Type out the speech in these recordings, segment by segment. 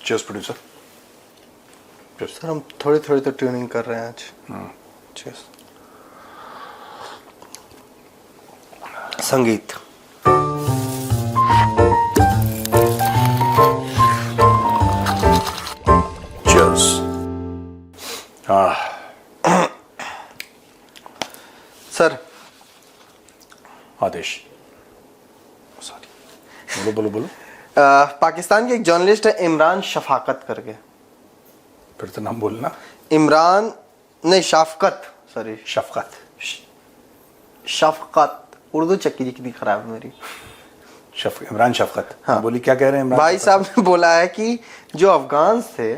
Cheers producer. Sir हम थोड़ी थोड़ी तो ट्यूनिंग कर रहे हैं आज। चीयर्स। संगीत। चीयर्स। सर आदेश, सॉरी, बोलो बोलो बोलो। पाकिस्तान के एक जर्नलिस्ट है इमरान शफाकत करके। फिर से नाम बोलना। इमरान नहीं शफकत, सॉरी शफकत। शफकत। उर्दू चक्की कितनी खराब है मेरी। इमरान शफकत। हाँ। बोली क्या कह रहे हैं इमरान भाई शफकत? साहब ने बोला है कि जो अफगान थे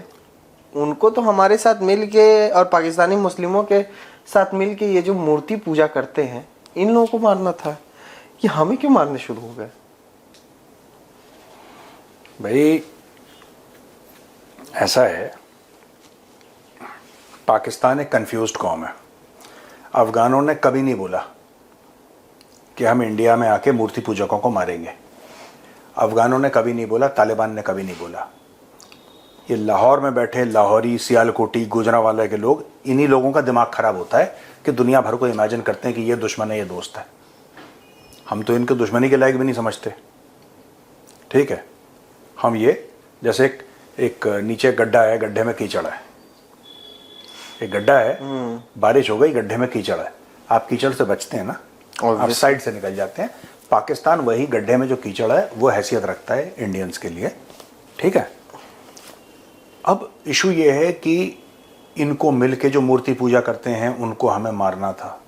उनको तो हमारे साथ मिल के और पाकिस्तानी मुस्लिमों के साथ मिल के ये जो मूर्ति पूजा करते हैं इन लोगों को मारना था, कि हमें क्यों मारने शुरू हो गए? भाई ऐसा है, पाकिस्तान एक कंफ्यूज्ड कौम है। अफगानों ने कभी नहीं बोला कि हम इंडिया में आके मूर्ति पूजकों को मारेंगे। अफगानों ने कभी नहीं बोला, तालिबान ने कभी नहीं बोला। ये लाहौर में बैठे लाहौरी, सियालकोटी, गुजरांवाला के लोग, इन्हीं लोगों का दिमाग खराब होता है कि दुनिया भर को इमेजिन करते हैं कि ये दुश्मन है, ये दोस्त है। हम तो इनके दुश्मनी के लायक भी नहीं समझते। ठीक है, हम ये जैसे एक नीचे गड्ढा है, गड्ढे में कीचड़ है। एक गड्ढा है, बारिश हो गई, गड्ढे में कीचड़ है, आप कीचड़ से बचते हैं ना, आप साइड से निकल जाते हैं। पाकिस्तान वही गड्ढे में जो कीचड़ है वो हैसियत रखता है इंडियंस के लिए। ठीक है, अब इशू ये है कि इनको मिलके जो मूर्ति पूजा करते हैं उनको हमें मारना था।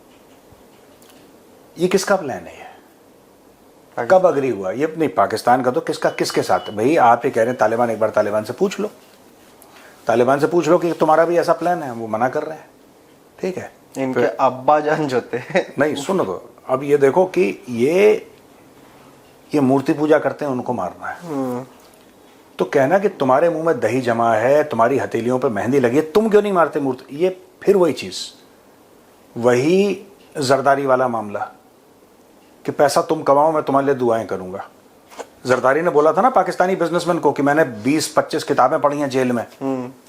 ये किसका प्लान है? ये कब अग्री हुआ? ये नहीं पाकिस्तान का, तो किसका, किसके साथ? भाई आप ये कह रहे हैं तालिबान, एक बार तालिबान से पूछ लो, तालिबान से पूछ लो कि तुम्हारा भी ऐसा प्लान है। वो मना कर रहे हैं। ठीक है, इनके अब्बा जान जो थे नहीं सुनो तो, अब ये देखो कि ये मूर्ति पूजा करते हैं, उनको मारना है। तो कहना कि तुम्हारे मुंह में दही जमा है, तुम्हारी हथेलियों पे मेहंदी लगी है, तुम क्यों नहीं मारते मूर्ति? ये फिर वही चीज, वही जरदारी वाला मामला कि पैसा तुम कमाओ, मैं तुम्हारे लिए दुआएं करूंगा। जरदारी ने बोला था ना पाकिस्तानी बिजनेसमैन को कि मैंने 20-25 किताबें पढ़ी हैं जेल में,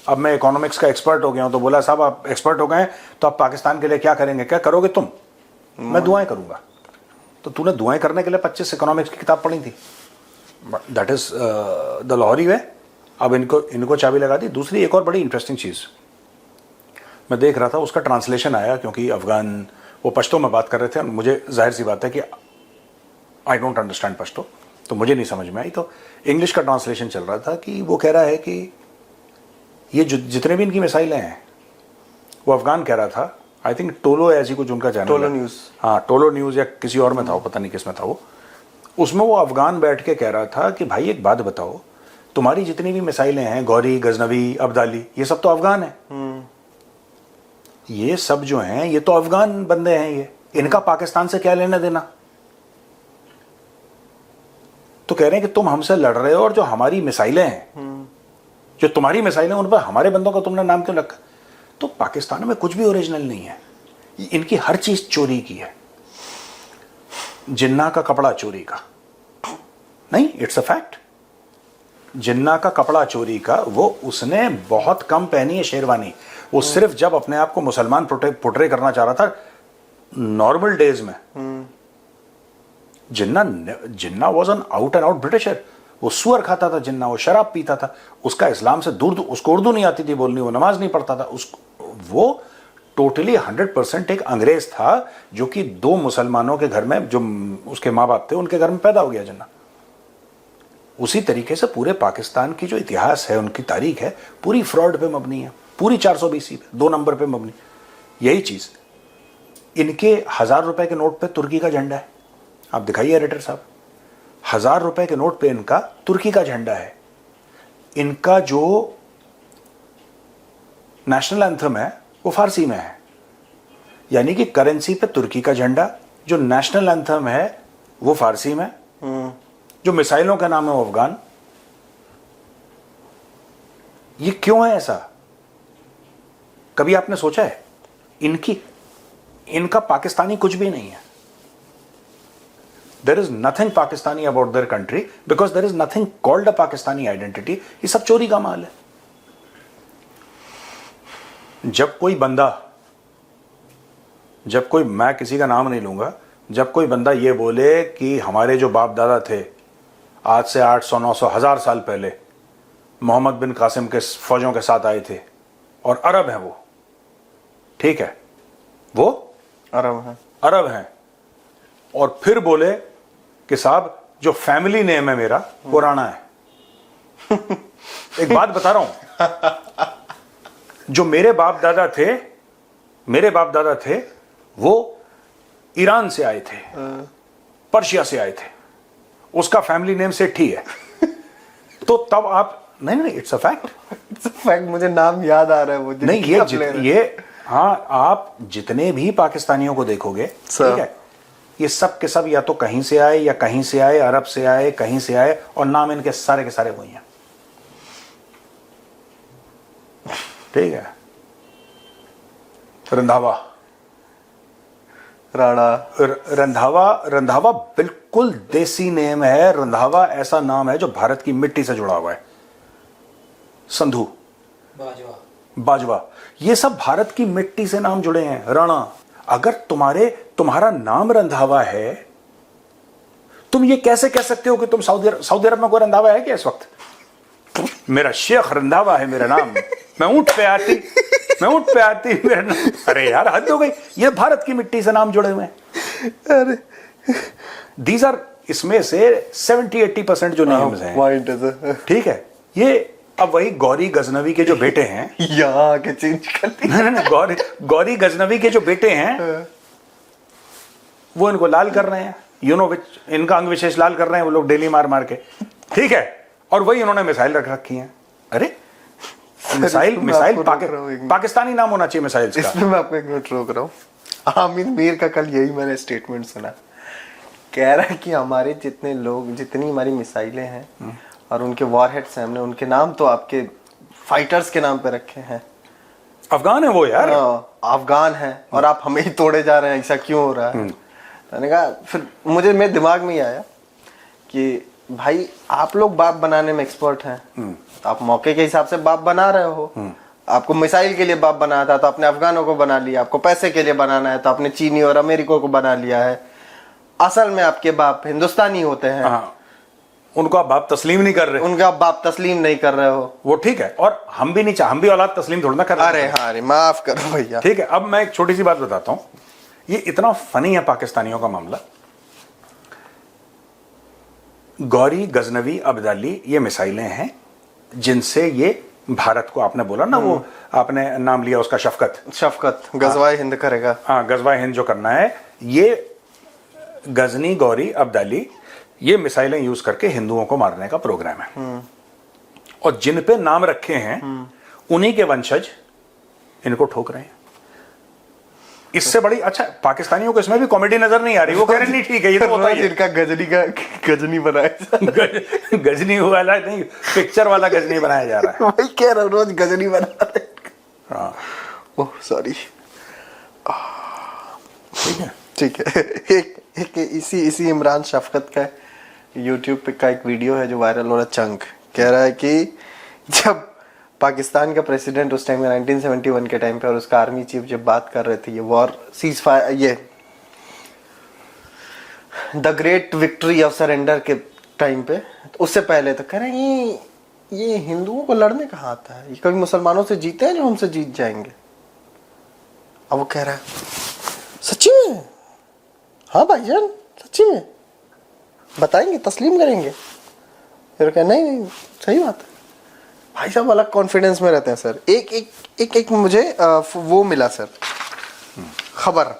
अब मैं इकोनॉमिक्स का एक्सपर्ट हो गया हूं। तो बोला साहब आप एक्सपर्ट हो गए तो आप पाकिस्तान के लिए क्या करेंगे? क्या करोगे तुम? मैं दुआएं करूंगा। तो तूने दुआएं करने के लिए 25 इकोनॉमिक्स की किताब पढ़ी थी। दैट इज द लाहौरी वे। अब इनको चाबी लगा दी। दूसरी एक और बड़ी इंटरेस्टिंग चीज मैं देख रहा था, उसका ट्रांसलेशन आया, क्योंकि अफगान वो पश्तो में बात कर रहे थे, मुझे जाहिर सी बात है कि आई डोंट अंडरस्टैंड पश्तो, तो मुझे नहीं समझ में आई। तो इंग्लिश का ट्रांसलेशन चल रहा था कि वो कह रहा है कि ये जितने भी इनकी मिसाइलें हैं, वो अफगान कह रहा था, आई थिंक टोलो ऐसी कुछ उनका चैनल, टोलो न्यूज़, हाँ टोलो न्यूज़ या किसी और में था, वो पता नहीं किस में था वो। उसमें वो अफगान बैठ के कह रहा था कि भाई एक बात बताओ, तुम्हारी जितनी भी मिसाइलें हैं, गौरी, गजनवी, अब्दाली, ये सब तो अफगान है। ये सब जो हैं ये तो अफगान बंदे हैं, ये इनका पाकिस्तान से क्या लेना देना? तो कह रहे हैं कि तुम हमसे लड़ रहे हो और जो हमारी मिसाइलें हैं, जो तुम्हारी मिसाइलें, उन पर हमारे बंदों का तुमने नाम क्यों रखा? तो पाकिस्तान में कुछ भी ओरिजिनल नहीं है, इनकी हर चीज चोरी की है। जिन्ना का कपड़ा चोरी का नहीं, इट्स अ फैक्ट। जिन्ना का कपड़ा चोरी का, वो उसने बहुत कम पहनी है शेरवानी। वो सिर्फ जब अपने आप को मुसलमान पोर्ट्रे करना चाह रहा था नॉर्मल डेज में। Jinnah was an out and out Britisher. वो सुअर खाता था जिन्ना, वो शराब पीता था, उसका इस्लाम से दूर, उसको उर्दू नहीं आती थी बोलनी, वो नमाज नहीं पढ़ता था, वो टोटली 100% एक अंग्रेज था, जो कि 2 मुसलमानों के घर में, जो उसके माँ बाप थे, उनके घर में पैदा हो गया जिन्ना। उसी तरीके से पूरे पाकिस्तान की जो इतिहास है, उनकी तारीख है, पूरी फ्रॉड पे मबनी है, पूरी 420 पे 2 नंबर पे मबनी। यही चीज इनके 1000 रुपए के नोट पे तुर्की का झंडा है। आप दिखाइए एडिटर साहब, 1000 रुपए के नोट पे इनका तुर्की का झंडा है। इनका जो नेशनल एंथम है वो फारसी में है, यानी कि करेंसी पे तुर्की का झंडा, जो नेशनल एंथम है वो फारसी में, जो मिसाइलों का नाम है वो अफगान। ये क्यों है ऐसा? कभी आपने सोचा है? इनका पाकिस्तानी कुछ भी नहीं है। There is nothing Pakistani about their country because there is nothing called a Pakistani identity. ये सब चोरी का माल है। मैं किसी का नाम नहीं लूंगा, जब कोई बंदा ये बोले कि हमारे जो बाप दादा थे आज से 800 900 1000 साल पहले मोहम्मद बिन कासिम के फौजों के साथ आए थे और अरब हैं वो, ठीक है, वो अरब हैं, और फिर बोले कि साहब जो फैमिली नेम है मेरा वो राणा है। एक बात बता रहा हूं, जो मेरे बाप दादा थे वो ईरान से आए थे, पर्शिया से आए थे, उसका फैमिली नेम सेठी है। तो तब आप नहीं, इट्स अ फैक्ट। मुझे नाम याद आ रहा है वो नहीं, ये हाँ, आप जितने भी पाकिस्तानियों को देखोगे, ठीक है, ये सब के सब या तो कहीं से आए या कहीं से आए, अरब से आए, कहीं से आए, और नाम इनके सारे के सारे वही हैं, ठीक है। रंधावा, राणा, रंधावा बिल्कुल देसी नेम है। रंधावा ऐसा नाम है जो भारत की मिट्टी से जुड़ा हुआ है। संधू, बाजवा, ये सब भारत की मिट्टी से नाम जुड़े हैं। राणा, अगर तुम्हारा नाम रंधावा है, तुम ये कैसे कह सकते हो कि तुम सऊदी अरब में कोई रंधावा है क्या इस वक्त? मेरा शेख रंधावा है मेरा नाम, मैं ऊंट पे आती मेरा नाम। अरे यार, हद हो गई, ये भारत की मिट्टी से नाम जुड़े हुए हैं। अरे दीज आर, इसमें से 70-80% जो नेम्स हैं, ठीक है। ये अब वही गौरी गजनवी के जो बेटे हैं, यहाँ के चेंज कर नहीं, गौरी गजनवी के जो बेटे हैं वो इनको लाल कर रहे हैं, इनका अंग विशेष लाल कर रहे हैं वो लोग डेली मार के, ठीक है। और वही इन्होंने मिसाइल रख रखी हैं। अरे मिसाइल पाकिस्तानी नाम होना चाहिए मिसाइल का। इसमें मैं आपको एक मिनट रोक रहा हूँ। आमिर मीर का कल यही मैंने स्टेटमेंट सुना, कह रहा है कि हमारे जितनी हमारी मिसाइलें हैं और उनके वॉरहेड्स हैं, हमने उनके नाम तो आपके फाइटर्स के नाम पे रखे हैं। अफगान है वो यार, अफगान है, और आप हमें ही तोड़े जा रहे हैं, ऐसा क्यों हो रहा है? मैंने कहा, फिर मेरे दिमाग में ही आया कि भाई आप लोग बाप बनाने में एक्सपर्ट हैं, आप मौके के हिसाब से बाप बना रहे हो। आपको मिसाइल के लिए बाप बनाया था तो आपने अफगानों को बना लिया, आपको पैसे के लिए बनाना है तो आपने चीनी और अमेरिका को बना लिया है। असल में आपके बाप हिंदुस्तानी होते हैं, उनको आप बाप तस्लीम नहीं कर रहे, उनका बाप तस्लीम नहीं कर रहे हो, वो ठीक है। और हम भी औलाद तस्लीम थोड़ा ना कर रहे हैं। अरे माफ करो भैया, ठीक है। अब मैं एक छोटी सी बात बताता हूं, ये इतना फनी है पाकिस्तानियों का मामला। गौरी गजनवी अब्दाली ये मिसाइलें हैं जिनसे ये भारत को, आपने बोला ना, वो आपने नाम लिया उसका, शफकत गजवाए हिंद करेगा। हाँ, गजवाए हिंद जो करना है, ये गजनी गौरी अब्दाली ये मिसाइलें यूज करके हिंदुओं को मारने का प्रोग्राम है। और जिन पे नाम रखे हैं उन्हीं के वंशज इनको ठोक रहे हैं। इससे बड़ी, अच्छा, पाकिस्तानियों को इसमें भी कॉमेडी नजर नहीं आ रही। वो कह रहे नहीं, ठीक है, ये तो होता ही है। इनका गजनी बनाया गजनी वाला नहीं, पिक्चर वाला गजनी बनाया जा रहा है। वही कह रहा हूं, रोज गजनी बना रहे। हाँ, ओह सॉरी, ठीक है। एक इसी इमरान शफकत का यूट्यूब पे का एक वीडियो है जो वायरल हो रहा है। चंक कह रहा है कि जब पाकिस्तान का प्रेसिडेंट उस टाइम में 1971 के टाइम पे और उसका आर्मी चीफ जब बात कर रहे थे ये वॉर सीज फायर, ये the great victory of surrender के टाइम पे, तो उससे पहले तो कह रहे हैं ये हिंदुओं को लड़ने कहाँ आता है, ये कभी मुसलमानों से जीते हैं जो हमसे जीत जाएंगे। अब वो कह रहा है सच्ची में, हाँ भाईजान सच्ची में बताएंगे, तस्लीम करेंगे। फिर कह नहीं सही बात है। भाई साहब अलग कॉन्फिडेंस में रहते हैं सर। एक मुझे वो मिला सर, खबर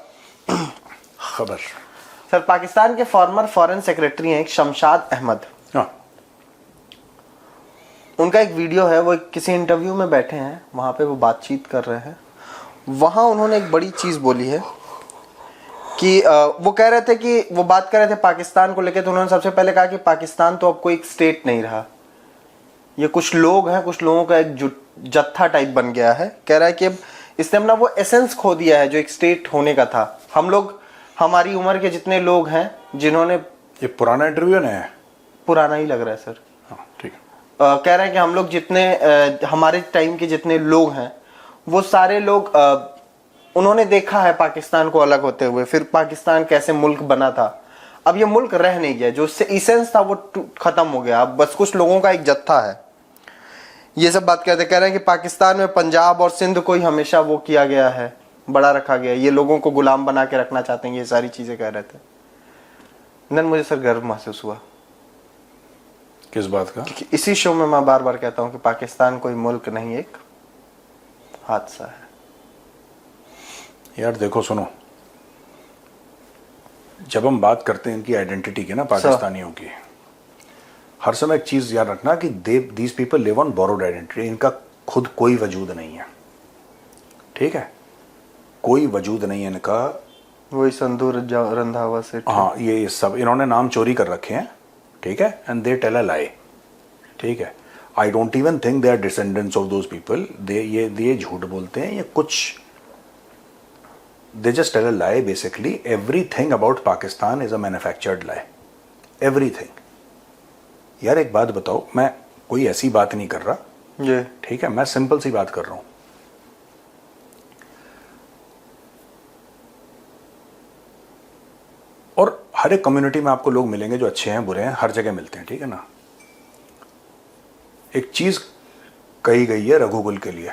सर, पाकिस्तान के फॉर्मर फॉरेन सेक्रेटरी हैं एक शमशाद अहमद। उनका एक वीडियो है, वो किसी इंटरव्यू में बैठे हैं, वहां पे वो बातचीत कर रहे हैं। वहां उन्होंने एक बड़ी चीज बोली है कि वो कह रहे थे कि वो बात कर रहे थे पाकिस्तान को लेकर, तो उन्होंने सबसे पहले कहा कि पाकिस्तान तो अब कोई एक स्टेट नहीं रहा, ये कुछ लोग हैं, कुछ लोगों का एक जत्था टाइप बन गया है। कह रहा है कि अब इसने अपना वो एसेंस खो दिया है जो एक स्टेट होने का था। हम लोग, हमारी उम्र के जितने लोग हैं जिन्होंने ये पुराना इंटरव्यू है? पुराना ही लग रहा है सर। हाँ ठीक है। कह रहे हैं कि हम लोग जितने हमारे टाइम के जितने लोग हैं वो सारे लोग उन्होंने देखा है पाकिस्तान को अलग होते हुए, फिर पाकिस्तान कैसे मुल्क बना था। अब ये मुल्क रह नहीं गया, जो इसेंस था वो खत्म हो गया। अब बस कुछ लोगों का एक जत्था है। ये सब बात कहते कह रहे हैं कि पाकिस्तान में पंजाब और सिंध को ही हमेशा वो किया गया है, बड़ा रखा गया है, ये लोगों को गुलाम बना के रखना चाहते हैं, ये सारी चीजें कह रहे थे। नन मुझे सर गर्व महसूस हुआ। किस बात का? इसी शो में मैं बार बार कहता हूं कि पाकिस्तान कोई मुल्क नहीं, एक हादसा है। यार देखो सुनो, जब हम बात करते हैं इनकी आइडेंटिटी की ना पाकिस्तानियों की, हर समय एक चीज याद रखना कि these people live on borrowed identity. इनका खुद कोई वजूद नहीं है, ठीक है? कोई वजूद नहीं है इनका। वही संदूर रंधावा से। हाँ, ये सब इन्होंने नाम चोरी कर रखे हैं, ठीक है? And they tell a lie, ठीक है? I don't even think they are descendants of those people. ये झूठ बोलते हैं, ये कुछ they just tell a lie basically. Everything about Pakistan is a manufactured lie. Everything. यार एक बात बताओ, मैं कोई ऐसी बात नहीं कर रहा, ये ठीक है? मैं सिंपल सी बात कर रहा हूं। और हर एक कम्युनिटी में आपको लोग मिलेंगे जो अच्छे हैं बुरे हैं, हर जगह मिलते हैं, ठीक है ना? एक चीज कही गई है रघुकुल के लिए।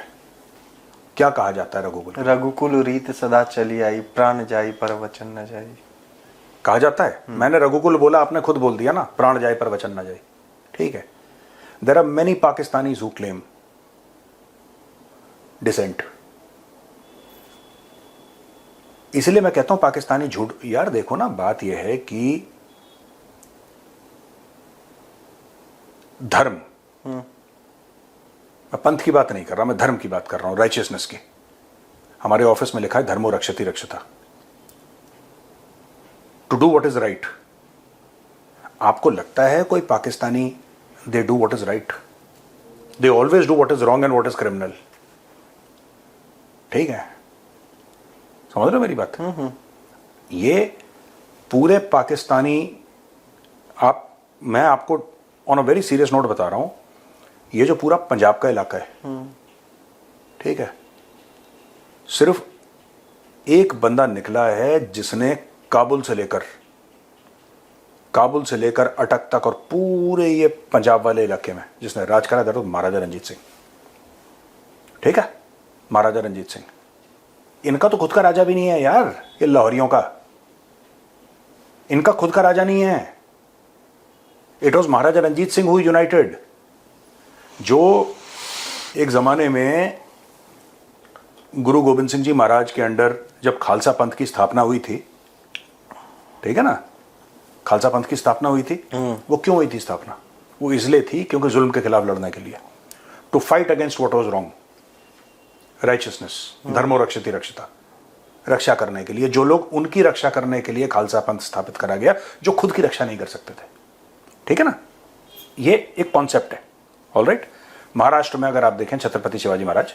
क्या कहा जाता है रघुकुल? रघुकुल रीत सदा चली आई, प्राण जाई पर वचन न जाई। कहा जाता है। मैंने रघुकुल बोला, आपने खुद बोल दिया ना, प्राण जाए पर वचन न जाए, ठीक है? There are many Pakistanis who claim descent. इसलिए मैं कहता हूं पाकिस्तानी झूठ। यार देखो ना, बात यह है कि धर्म, मैं पंथ की बात नहीं कर रहा, मैं धर्म की बात कर रहा हूं, राइचियसनेस की। हमारे ऑफिस में लिखा है धर्मो रक्षति रक्षता, to do what is right. आपको लगता है कोई Pakistani they do what is right? They always do what is wrong and what is criminal, ठीक है? समझ रहे हो मेरी बात? ये पूरे पाकिस्तानी, मैं आपको on a very serious note बता रहा हूं, ये जो पूरा पंजाब का इलाका है, ठीक है, सिर्फ एक बंदा निकला है जिसने काबुल से लेकर अटक तक और पूरे ये पंजाब वाले इलाके में जिसने राज करा था, तो महाराजा रंजीत सिंह, ठीक है? महाराजा रंजीत सिंह। इनका तो खुद का राजा भी नहीं है यार, ये लाहौरियों का, इनका खुद का राजा नहीं है। It was Maharaja Ranjit Singh who united, जो एक जमाने में गुरु गोविंद सिंह जी महाराज के अंडर जब खालसा पंथ की स्थापना हुई थी, ठीक है ना? खालसा पंथ की स्थापना हुई थी। वो क्यों हुई थी स्थापना? वो इसलिए थी क्योंकि जुल्म के खिलाफ लड़ने के लिए, to fight against what was wrong, righteousness, धर्मो रक्षति रक्षता, रक्षा करने के लिए। जो लोग, उनकी रक्षा करने के लिए खालसा पंथ स्थापित करा गया, जो खुद की रक्षा नहीं कर सकते थे, ठीक है ना? ये एक कॉन्सेप्ट है, ऑलराइट? महाराष्ट्र में अगर आप देखें छत्रपति शिवाजी महाराज,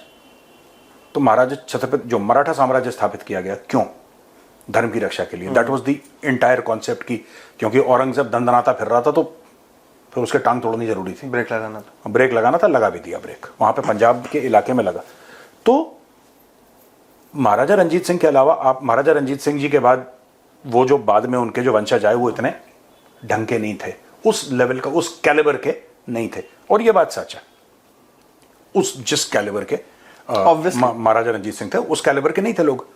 तो महाराज छत्रपति, जो मराठा साम्राज्य स्थापित किया गया, क्यों? धर्म की रक्षा के लिए। That was the entire concept की, क्योंकि औरंगजेब दंदनाता फिर रहा था, तो फिर उसके टांग तोड़नी जरूरी थी, ब्रेक लगाना था, लगा भी दिया ब्रेक, वहां पे पंजाब के इलाके में लगा। तो महाराजा रंजीत सिंह के अलावा, आप महाराजा रंजीत सिंह जी के बाद वो जो बाद में उनके जो वंशज आए, वो इतने ढंग के नहीं थे, उस लेवल का, उस कैलिबर के नहीं थे। और ये बात सच है, उस जिस कैलिबर के महाराजा रंजीत सिंह थे, उस कैलिबर के नहीं थे लोग।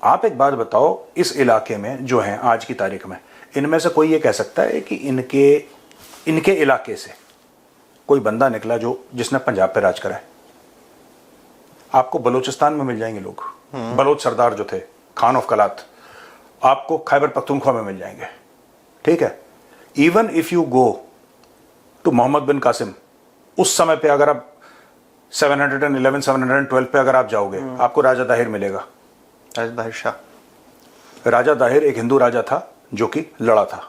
आप एक बात बताओ, इस इलाके में जो है आज की तारीख में, इनमें से कोई ये कह सकता है कि इनके इलाके से कोई बंदा निकला जिसने पंजाब पे राज करा है? आपको बलूचिस्तान में मिल जाएंगे लोग, बलोच सरदार जो थे, खान ऑफ कलात, आपको खैबर पख्तूनख्वा में मिल जाएंगे, ठीक है? Even if you go to Mohammad bin Qasim, उस समय पे अगर आप 711, 712 पे अगर आप जाओगे, आपको राजा दाहिर मिलेगा। राजा दाहिर शाह, राजा दाहिर एक हिंदू राजा था जो कि लड़ा था,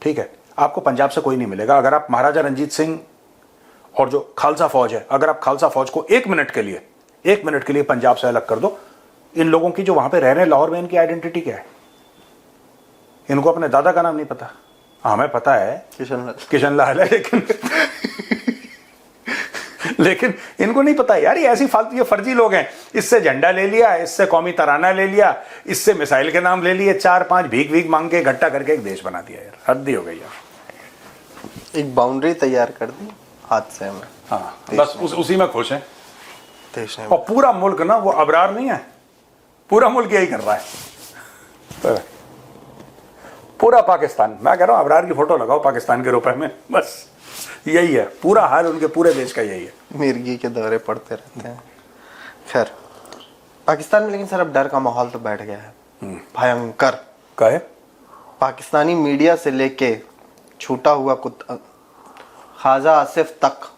ठीक है? आपको पंजाब से कोई नहीं मिलेगा। अगर आप महाराजा रंजीत सिंह और जो खालसा फौज है, अगर आप खालसा फौज को एक मिनट के लिए पंजाब से अलग कर दो, इन लोगों की जो वहां पे रह रहे हैं लाहौर में, इनकी आइडेंटिटी क्या है? इनको अपने दादा का नाम नहीं पता। हमें पता है किशन लाल है, लेकिन इनको नहीं पता यार। ये ऐसी फालतू, ये फर्जी लोग हैं। इससे झंडा ले लिया, इससे कौमी तराना ले लिया, इससे मिसाइल के नाम ले लिए, 4-5 भीख मांग के इकट्ठा करके एक देश बना दिया यार। हद ही हो गई यार। एक बाउंड्री तैयार कर दी हादसे में। हाँ, बस उसी में खुश हैं देश ने। और पूरा मुल्क ना, वो अबरार नहीं है, पूरा मुल्क यही कर रहा है। तो पूरा पाकिस्तान, मैं कह रहा हूं अबरार की फोटो लगाओ पाकिस्तान के रुपए में, बस यही है पूरा हाल। उनके पूरे देश का यही है। मिर्गी के दौरे पड़ते रहते हैं। खैर, पाकिस्तान में लेकिन सर अब डर का माहौल तो बैठ गया है, भयंकर। कहे पाकिस्तानी मीडिया से लेके छूटा हुआ कुत्ता ख्वाजा आसिफ तक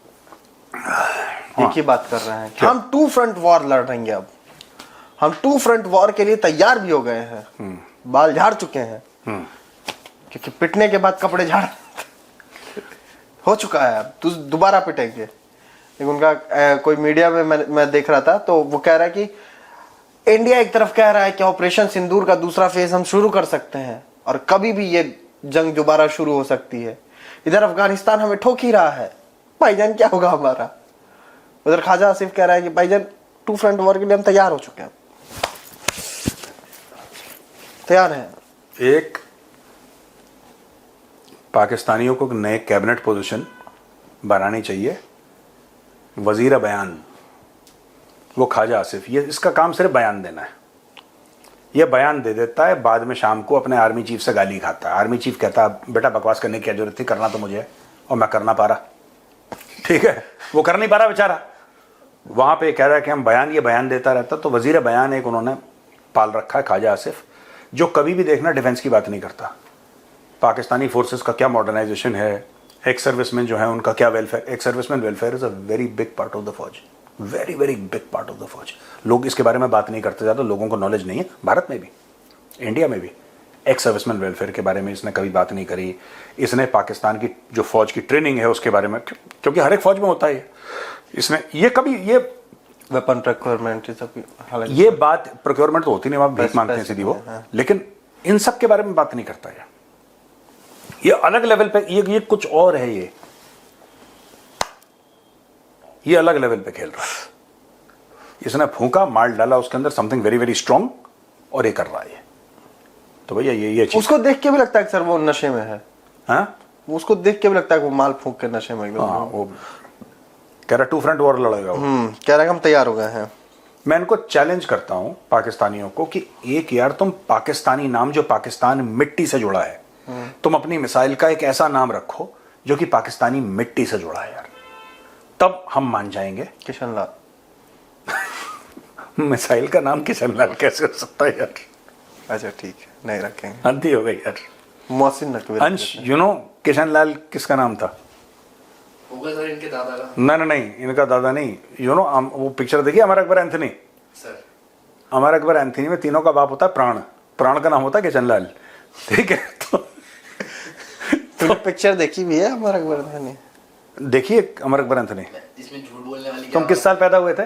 एक ही बात कर रहे हैं कि हम 2 फ्रंट वॉर लड़ रहेंगे। अब हम 2 फ्रंट वॉर के लिए तैयार भी हो गए हैं, बाल झाड़ चुके हैं, क्योंकि पिटने के बाद कपड़े झाड़ हो चुका है। अब तो दोबारा पिटेंगे। लेकिन उनका कोई मीडिया में मैं देख रहा था, तो वो कह रहा है कि इंडिया एक तरफ कह रहा है कि ऑपरेशन सिंदूर का दूसरा फेज हम शुरू कर सकते हैं और कभी भी ये जंग दोबारा शुरू हो सकती है। इधर अफगानिस्तान हमें ठोक ही रहा है, भाईजान क्या होगा हमारा। उधर ख्वाजा आसिफ कह रहा है कि भाईजान 2 फ्रंट वॉर के लिए हम तैयार हो चुके हैं, तैयार हैं। एक पाकिस्तानियों को नए कैबिनेट पोजीशन बनानी चाहिए। वजीर बयान वो ख्वाजा आसिफ, ये इसका काम सिर्फ बयान देना है। ये बयान दे देता है, बाद में शाम को अपने आर्मी चीफ से गाली खाता है। आर्मी चीफ कहता है बेटा बकवास करने की क्या जरूरत थी, करना तो मुझे है और मैं कर ना पा रहा। ठीक है, वो कर नहीं पा रहा बेचारा, वहां पे कह रहा है कि हम बयान, ये बयान देता रहता। तो वजीर बयान एक उन्होंने पाल रखा है ख्वाजा आसिफ, जो कभी भी देखना डिफेंस की बात नहीं करता। पाकिस्तानी फोर्सेस का क्या मॉडर्नाइजेशन है, एक्स सर्विसमैन जो है उनका क्या welfare. Ex serviceman welfare is a very big part of the fauj, very very big part of the fauj. लोग इसके बारे में बात नहीं करते, ज़्यादा लोगों को नॉलेज नहीं है, भारत में भी इंडिया में भी। एक्स सर्विसमैन वेलफेयर के बारे में इसने कभी बात नहीं करी। इसने पाकिस्तान की जो फौज की ट्रेनिंग है उसके बारे में, क्योंकि हर एक फौज में होता है, इसने ये कभी ये वेपन प्रोक्योरमेंट ये बात प्रोक्योरमेंट तो होती नहीं, वहां भीख मांगते हैं सीधी वो, लेकिन इन सब के बारे में बात नहीं करता है। ये अलग लेवल पे, ये कुछ और है। ये अलग लेवल पे खेल रहा है। इसने फूंका, माल डाला उसके अंदर समथिंग वेरी वेरी स्ट्रांग, और ये कर रहा है। तो भैया ये चीज उसको देख के भी लगता है कि सर वो नशे में है। हाँ, उसको देख के भी लगता है कि वो माल फूंक के नशे में। हाँ, वो कह रहा 2 फ्रंट वॉर लड़ेगा। कह रहा है कि हम तैयार हो गए हैं। मैं इनको चैलेंज करता हूं पाकिस्तानियों को कि एक यार तुम पाकिस्तानी नाम, जो पाकिस्तान मिट्टी से जुड़ा है, तुम अपनी मिसाइल का एक ऐसा नाम रखो जो कि पाकिस्तानी मिट्टी से जुड़ा है यार, तब हम मान जाएंगे। किशन लाल मिसाइल का नाम किशन लाल कैसे हो सकता है यार? अच्छा ठीक है, नहीं रखेंगे। हंती हो गई यार। मोहसिन नकवी। अंश, यू नो किशन लाल किसका नाम था? होगा सर इनके दादा का। नहीं, इनका दादा नहीं। यू नो वो पिक्चर देखिए Amar Akbar Anthony sir, Amar Akbar Anthony में तीनों का बाप होता है प्राण, प्राण का नाम होता है किशन लाल। ठीक है, तो पिक्चर देखी भी है अमर अकबर ने? देखिए अमर अकबर एंथनी। इसमें झूठ बोलने वाली तुम किस साल पैदा हुए थे?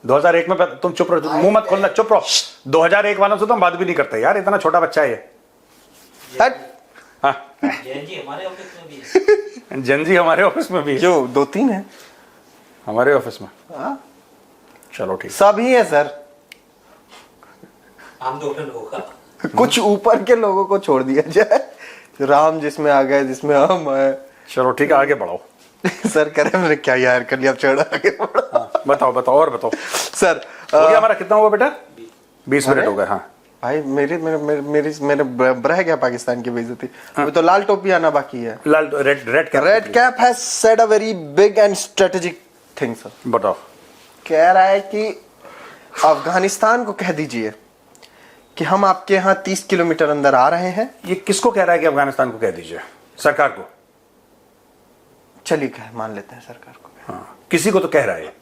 2001 में तुम चुप रहो, मुंह मत खोलना, चुप रहो। 2001 वालों से तो हम बात भी नहीं करते यार, इतना छोटा बच्चा है ये। हाँ, जैनजी हमारे ऑफिस में भी है। जंजी हमारे ऑफिस में भी है। जो 2-3 है हमारे ऑफिस में। हाँ? चलो ठीक, सब ही है सर। हम 2 लोगों का कुछ ऊपर के लोगों को छोड़ दिया जाए, राम जिसमें आ गए, जिसमें हम है। चलो ठीक है, आगे बढ़ाओ। सर कह रहे मैंने क्या यार कर लिया, अब चढ़ आगे बढ़ा। बताओ और बताओ सर हो गया हमारा, कितना हुआ बेटा? 20 मिनट हो गए। हाँ भाई, मेरे रह गया पाकिस्तान की बेइज्जती। अभी तो लाल टोपी आना बाकी है। लाल red cap has said a very big and strategic thing sir. बताओ। कह रहा है कि अफगानिस्तान को कह दीजिए कि हम आपके यहाँ 30 किलोमीटर अंदर आ रहे हैं। ये किसको कह रहा है कि अफगानिस्तान को कह दीजिए? सरकार को? चलिए मान लेते हैं सरकार को। हाँ, किसी को तो कह रहा है।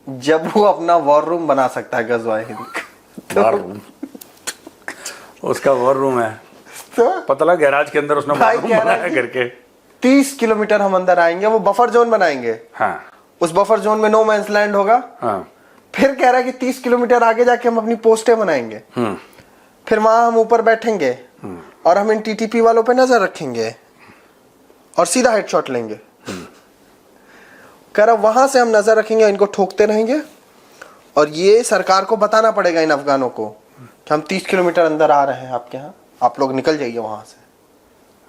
जब वो अपना वॉर रूम बना सकता है गज़वाए हिंद वॉर रूम उसका वॉर रूम है, तो पता लगा गैराज के अंदर उसने भाई वॉर रूम कह रहा बनाया है करके। 30 किलोमीटर हम अंदर आएंगे, वो बफर जोन बनाएंगे। हाँ उस बफर जोन में नो मैंस लैंड होगा। हाँ फिर कह रहा है कि 30 किलोमीटर आगे जाके हम अपनी पोस्टें बनाएंगे। फिर वहां हम ऊपर बैठेंगे और हम इन टीटीपी वालों पे नजर रखेंगे और सीधा हेडशॉट लेंगे। कर अब वहां से हम नजर रखेंगे, इनको ठोकते रहेंगे और ये सरकार को बताना पड़ेगा इन अफगानों को कि हम 30 किलोमीटर अंदर आ रहे हैं आपके यहाँ, आप लोग निकल जाइए वहां से।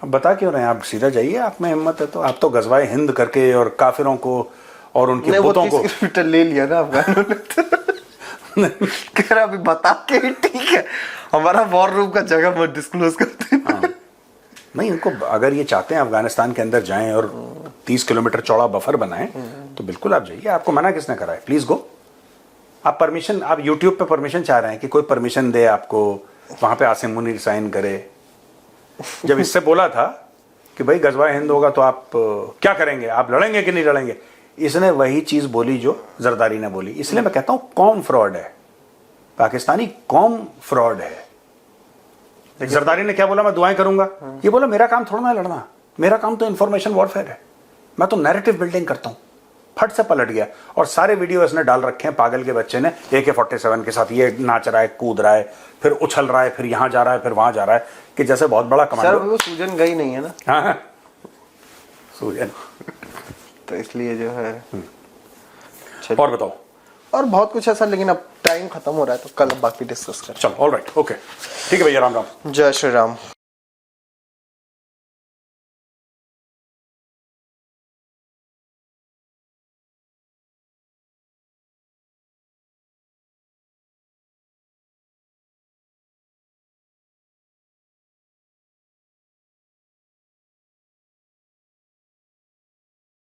अब बता क्यों रहे हैं आप? सीधा जाइए, आप में हिम्मत है तो। आप तो गजवाए हिंद करके और काफिरों को और उनके नहीं, वो बुतों 30 को किलोमीटर ले लिया ना अफगानों ने तो। कह रहा अभी बता के ही ठीक है, हमारा वॉर रूम का जगह मत डिस्क्लोज करते। हाँ। नहीं, उनको अगर ये चाहते हैं अफगानिस्तान के अंदर जाएं और 30 किलोमीटर चौड़ा बफर बनाएं तो बिल्कुल आप जाइए। आपको मना किसने करा है? Please go. आप परमिशन, आप यूट्यूब पे परमिशन चाह रहे हैं कि कोई परमिशन दे आपको, वहां पे आसिम मुनीर साइन करे। जब इससे बोला था कि भाई गजवाए हिंद होगा तो आप क्या करेंगे, आप लड़ेंगे कि नहीं लड़ेंगे, इसने वही चीज बोली जो जरदारी ने बोली। इसलिए मैं कहता हूं कौम फ्रॉड है, पाकिस्तानी कौम फ्रॉड है। जरदारी ने क्या बोला? मैं दुआएं करूंगा। ये बोला मेरा काम थोड़ा ना लड़ना, मेरा काम तो इंफॉर्मेशन वॉरफेयर है, मैं तो नैरेटिव बिल्डिंग करता हूं। फट से पलट गया और सारे वीडियो इसने डाल रखे हैं पागल के बच्चे ने, AK-47 के साथ ये नाच रहा है, कूद रहा है, फिर उछल रहा है, फिर यहां जा रहा है, फिर वहां जा रहा है, कि जैसे बहुत बड़ा सर कमांडो। वो सूजन गई नहीं है ना, हाँ, सूजन। तो इसलिए जो है। और बताओ। और बहुत कुछ है सर, लेकिन अब टाइम खत्म हो रहा है तो कल बाकी डिस्कस करें। चलो, ऑलराइट, ओके, ठीक है भैया, राम राम। जय श्री राम।